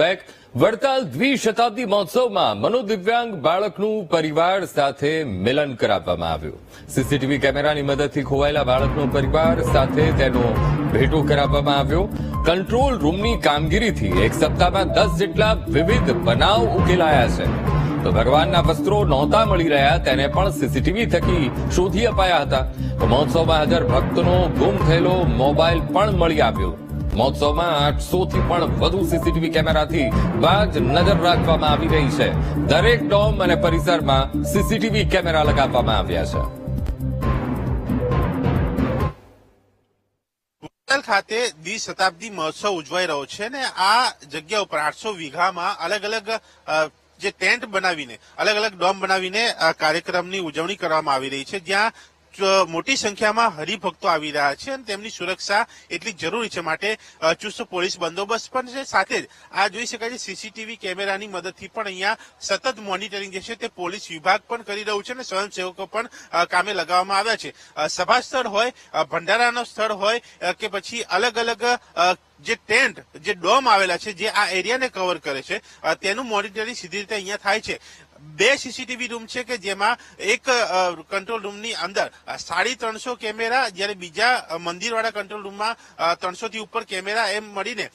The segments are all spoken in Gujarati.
બેક. વડતાલ દ્વિશતાબ્દી મહોત્સવમાં મનોદિવ્યાંગ બાળકનું પરિવાર સાથે મિલન કરાવવામાં આવ્યું. સીસીટીવી કેમેરાની મદદથી ખોવાયેલા બાળકનો પરિવાર સાથે તેનો ભેટો કરાવવામાં આવ્યો. કંટ્રોલ રૂમની કામગીરીથી એક સપ્તાહમાં 10 જેટલા વિવિધ બનાવ ઉકેલાયા છે. તો ભગવાનના વસ્ત્રો નહોતા મળી રહ્યા તેને પણ સીસીટીવી થકી શોધી અપાયા હતા. મહોત્સવમાં હાજર ભક્તનો ગુમ થયેલો મોબાઈલ પણ મળી આવ્યો. મહોત્સવમાં 800 થી પણ વધુ સીસીટીવી કેમેરાથી બાજ નજર રાખવામાં આવી રહી છે. દરેક ડોમ અને પરિસરમાં સીસીટીવી કેમેરા લગાવવામાં આવ્યા છે. વડતાલ ખાતે દ્વિશતાબ્દી મહોત્સવ ઉજવાઈ રહ્યો છે ને આ જગ્યા ઉપર 800 વીઘામાં અલગ અલગ જે ટેન્ટ બનાવીને અલગ અલગ ડોમ બનાવીને આ કાર્યક્રમની ઉજવણી કરવામાં આવી રહી છે, જ્યાં મોટી સંખ્યામાં હરિભક્તો આવી રહ્યા છે અને તેમની સુરક્ષા એટલી જરૂરી છે. માટે ચુસ્ત પોલીસ બંદોબસ્ત પણ છે. સાથે જ આ જોઈ શકાય છે સીસીટીવી કેમેરાની મદદથી પણ અહીંયા સતત મોનિટરિંગ જે છે તે પોલીસ વિભાગ પણ કરી રહ્યું છે અને સ્વયંસેવકો પણ કામે લગાવવામાં આવ્યા છે. સભા સ્થળ હોય, ભંડારાનો સ્થળ હોય કે પછી અલગ અલગ જે ટેન્ટ જે ડોમ આવેલા છે જે આ એરિયાને કવર કરે છે તેનું મોનિટરિંગ સીધી રીતે અહીંયા થાય છે. 2 સીસીટીવી રૂમ છે કે જેમાં એક કંટ્રોલ રૂમની અંદર 350 કેમેરા, જ્યારે બીજા મંદિરવાળા કંટ્રોલ રૂમમાં 300 થી ઉપર કેમેરા, એમ મળીને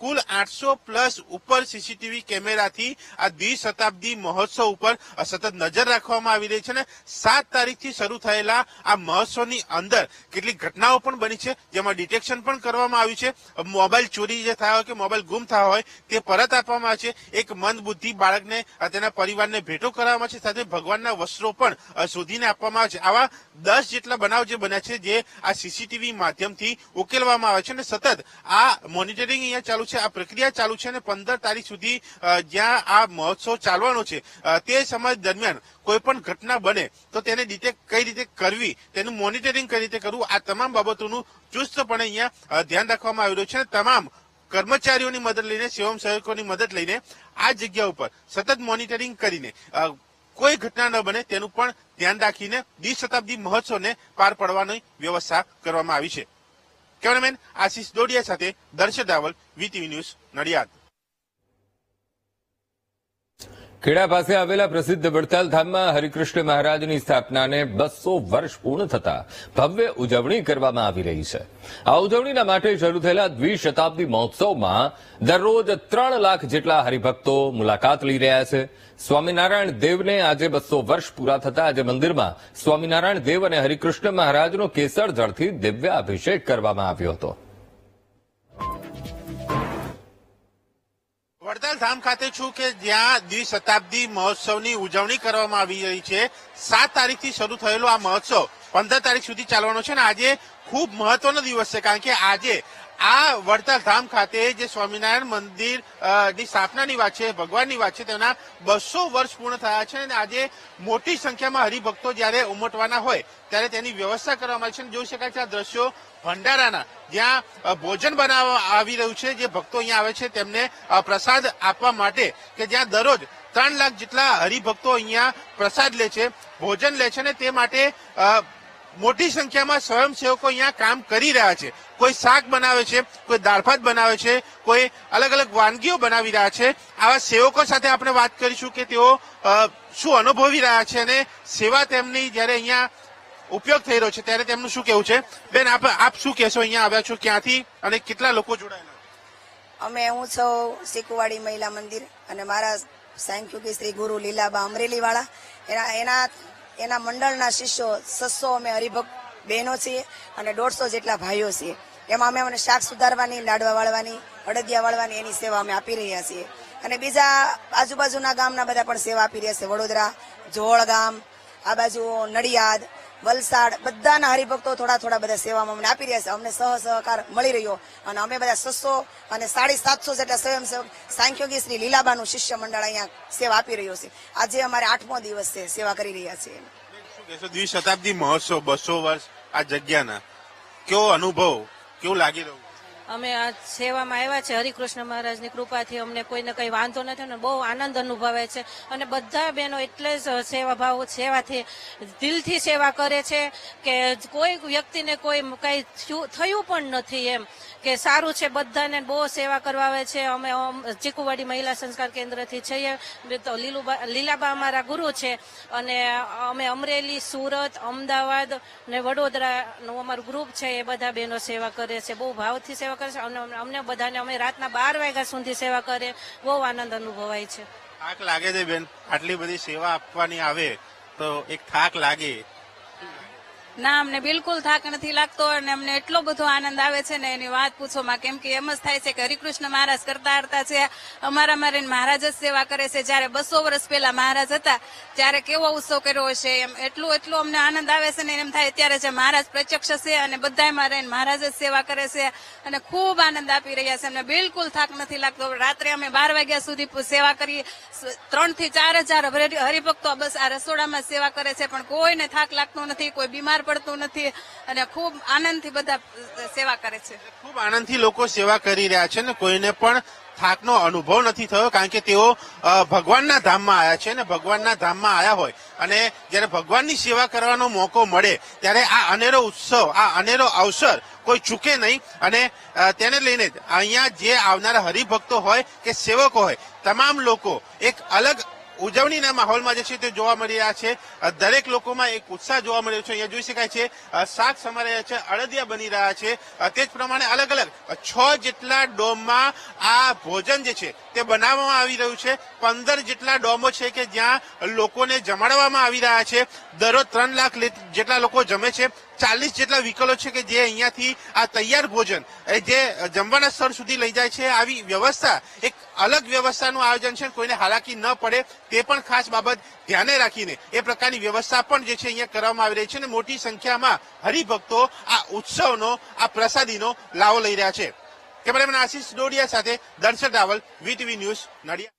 કુલ 800 પ્લસ ઉપર સીસીટીવી કેમેરાથી આ દ્વિશતાબ્દી મહોત્સવ ઉપર સતત નજર રાખવામાં આવી રહી છે. અને 7 તારીખથી શરૂ થયેલા આ મહોત્સવની અંદર કેટલીક ઘટનાઓ પણ બની છે જેમાં ડિટેક્શન પણ કરવામાં આવ્યું છે. મોબાઈલ ચોરી જે થયા હોય કે મોબાઈલ ગુમ થયા હોય તે પરત આપવામાં આવે છે. એક મંદબુદ્ધિ બાળકને તેના પરિવારને ભેટો કરવામાં છે. સાથે ભગવાનના વસ્ત્રો પણ શોધીને આપવામાં આવે છે. આવા 10 જેટલા બનાવ જે બન્યા છે જે આ સીસીટીવી માધ્યમથી ઉકેલવામાં આવે છે અને સતત આ મોનિટરિંગ અહીંયા ચાલુ છે, આ પ્રક્રિયા ચાલુ છે અને 15 તારીખ સુધી જ્યાં આ મહોત્સવ ચાલવાનો છે તે સમય દરમિયાન કોઈ પણ ઘટના બને તો તેને ડિટેક્ટ કઈ રીતે કરવી, તેનું મોનિટરિંગ કઈ રીતે કરવું, આ તમામ બાબતોનું ચુસ્તપણે અહીંયા ધ્યાન રાખવામાં આવી રહ્યું છે. અને તમામ કર્મચારીઓની મદદ લઈને, સ્વયંસેવકોની મદદ લઈને આ જગ્યા ઉપર સતત મોનિટરિંગ કરીને કોઈ ઘટના ન બને તેનું પણ ધ્યાન રાખીને દ્વિશતાબ્દી મહોત્સવને પાર પાડવાની વ્યવસ્થા કરવામાં આવી છે. કેમેરામેન આશીષ દોડિયા સાથે દર્શક રાવલ, વીટીવી ન્યૂઝ, નડિયાદ. ખેડા પાસે આવેલા પ્રસિદ્ધ વડતાલ ધામમાં હરિકૃષ્ણ મહારાજની સ્થાપનાને 200 વર્ષ પૂર્ણ થતા ભવ્ય ઉજવણી કરવામાં આવી રહી છે. આ ઉજવણીના માટે શરૂ થયેલા દ્વિશતાબ્દી મહોત્સવમાં દરરોજ 3 લાખ જેટલા હરિભક્તો મુલાકાત લઈ રહ્યા છે. સ્વામિનારાયણ દેવને આજે 200 વર્ષ પૂરા થતા આજે મંદિરમાં સ્વામિનારાયણ દેવ અને હરિકૃષ્ણ મહારાજનો કેસર જળથી દિવ્ય અભિષેક કરવામાં આવ્યો હતો. વડતાલ ધામ ખાતે છું કે જ્યાં દ્વિશતાબ્દી મહોત્સવની ઉજવણી કરવામાં આવી રહી છે. 7 તારીખથી શરૂ થયેલો આ મહોત્સવ 15 તારીખ સુધી ચાલવાનો છે અને આજે ખૂબ મહત્વનો દિવસ છે, કારણ કે આજે આ વડતાલ ધામ ખાતે જે સ્વામિનારાયણ મંદિર ની સ્થાપનાની વાત છે, ભગવાનની વાત છે, તેના 200 વર્ષ પૂર્ણ થયા છે અને આજે મોટી સંખ્યામાં હરિભક્તો જયારે ઉમટવાના હોય ત્યારે તેની વ્યવસ્થા કરવામાં આવી છે. જોઈ શકાય છે આ દ્રશ્યો ભંડારાના, જ્યાં ભોજન બનાવવા આવી રહ્યું છે. જે ભક્તો અહીંયા આવે છે તેમને પ્રસાદ આપવા માટે, કે જ્યાં દરરોજ 3 લાખ જેટલા હરિભક્તો અહીંયા પ્રસાદ લે છે, ભોજન લે છે અને તે માટે મોટી સંખ્યામાં સ્વયંસેવકો અહીંયા કામ કરી રહ્યા છે. કોઈ શાક બનાવે છે, કોઈ દાળ ભાત બનાવે છે, કોઈ અલગ અલગ વાનગીઓ બનાવી રહ્યા છે. આવા સેવકો સાથે આપણે વાત કરીશું કે તેઓ શું અનુભવી રહ્યા છે અને સેવા તેમની જયારે અહીંયા ઉપયોગ થઈ રહ્યો છે ત્યારે તેમનું શું કહેવું છે. બેન, આપ શું કહેશો? અહીંયા આવ્યા છો ક્યાંથી અને કેટલા લોકો જોડાયેલા? અમે હું છું શીકુવાડી મહિલા મંદિર અને મારા સાંખ્યોગી શ્રી ગુરુ લીલાબા અમરેલી વાળા એના મંડળના શિષ્યો 600 અમે હરિભક્ત બહેનો છીએ અને 150 જેટલા ભાઈઓ છીએ. એમાં અમે શાક સુધારવાની, લાડવા વાળવાની, અડદિયા વાળવાની એની સેવા અમે આપી રહ્યા છીએ. અને બીજા આજુબાજુના ગામના બધા પણ સેવા આપી રહ્યા છે. વડોદરા, જોળ ગામ, આ બાજુ નડિયાદ, વલસાડ, બધાના હરિભક્તો થોડા બધા સેવામાં અમને આપી રહ્યા છે. અમને સહકાર મળી રહ્યો અને અમે બધા 600 અને 750 જેટલા સ્વયંસેવક સાંખ્યોગી શ્રી લીલાબાનું શિષ્ય મંડળ અહીંયા સેવા આપી રહ્યો છે. આજે અમારે 8મો દિવસ છે, સેવા કરી રહ્યા છીએ. શું કહેશો? દ્વિશતાબ્દી મહોત્સવ 200 વર્ષ આ જગ્યાના, કેવો અનુભવ, કેવું લાગી રહ્યું? અમે આ સેવામાં આવ્યા છે. હરિકૃષ્ણ મહારાજની કૃપાથી અમને કોઈને કઈ વાંધો નથી ને બહુ આનંદ અનુભવે છે. અને બધા બહેનો એટલે જ સેવાભાવ સેવાથી દિલથી સેવા કરે છે કે કોઈ વ્યક્તિને કોઈ કઈ થયું પણ નથી એમ કે સારું છે. બધાને બહુ સેવા કરવા આવે છે. અમે ચીકુવાડી મહિલા સંસ્કાર કેન્દ્રથી છીએ. તો લીલાબા અમારા ગુરુ છે અને અમે અમરેલી, સુરત, અમદાવાદ ને વડોદરાનું અમારું ગ્રુપ છે. એ બધા બહેનો સેવા કરે છે, બહુ ભાવથી સેવા કરે છે. અને અમને બધાને અમે રાતના 12 વાગ્યા સુધી સેવા કરે, બહુ આનંદ અનુભવાય છે. થાક લાગે છે બેન, આટલી બધી સેવા આપવાની આવે તો એક થાક લાગે? ના, અમને બિલકુલ થાક નથી લાગતો અને અમને એટલો બધો આનંદ આવે છે ને એની વાત પૂછોમાં. કેમ કે એમ જ થાય છે કે હરિકૃષ્ણ મહારાજ કરતા હરતા છે, અમારા મહારાજ જ સેવા કરે છે. જયારે 200 વર્ષ પહેલા મહારાજ હતા ત્યારે કેવો ઉત્સવ કર્યો હશે એમ એટલું અમને આનંદ આવે છે ને એમ થાય અત્યારે જે મહારાજ પ્રત્યક્ષ છે અને બધામાં રહીને મહારાજ જ સેવા કરે છે અને ખૂબ આનંદ આપી રહ્યા છે. અમને બિલકુલ થાક નથી લાગતો. રાત્રે અમે 12 વાગ્યા સુધી સેવા કરી. 3 થી 4 હજાર હરિભક્તો બસ આ રસોડામાં સેવા કરે છે, પણ કોઈને થાક લાગતો નથી, કોઈ બીમાર પડતું નથી અને ખૂબ આનંદથી બધા સેવા કરે છે. ખૂબ આનંદથી લોકો સેવા કરી રહ્યા છે ને કોઈને પણ થાકનો અનુભવ નથી થયો, કારણ કે તેઓ ભગવાનના ધામમાં આવ્યા છે ને ભગવાનના ધામમાં આવ્યા હોય અને જ્યારે ભગવાનની સેવા કરવાનો મોકો મળે ત્યારે આ અનેરો ઉત્સવ, આ અનેરો અવસર કોઈ ચૂકે નહીં. અને તેને લઈને જ અહીંયા જે આવનારા હરિભક્તો હોય કે સેવકો હોય, તમામ લોકો એક અલગ ઉજવણીના માહોલમાં જે છે તે જોવા મળી રહ્યા છે. દરેક લોકોમાં એક ઉત્સાહ જોવા મળી રહ્યો છે. અહીંયા જોઈ શકાય છે શાક સમારી રહ્યા છે, અડદિયા બની રહ્યા છે. તે જ પ્રમાણે અલગ અલગ 6 જેટલા ડોમમાં આ ભોજન જે છે તે બનાવવામાં આવી રહ્યું છે. 15 જેટલા ડોમો છે કે જ્યાં લોકોને જમાડવામાં આવી રહ્યા છે. દરરોજ 3 લાખ જેટલા લોકો જમે છે. 40 જેટલા વ્હીકલો છે કે જે અહીંયાથી આ તૈયાર ભોજન જે જમવાના સ્થળ સુધી લઈ જાય છે. આવી વ્યવસ્થા, એક અલગ વ્યવસ્થાનું આયોજન છે. કોઈને હાલાકી ન પડે તે પણ ખાસ બાબત ધ્યાને રાખીને એ પ્રકારની વ્યવસ્થા પણ જે છે અહીંયા કરવામાં આવી રહી છે અને મોટી સંખ્યામાં હરિભક્તો આ ઉત્સવનો, આ પ્રસાદીનો લાવો લઈ રહ્યા છે. કેમેરામેન આશીષ ડોડિયા સાથે દર્શન રાવલ, વીટીવી ન્યૂઝ, નડિયાદ.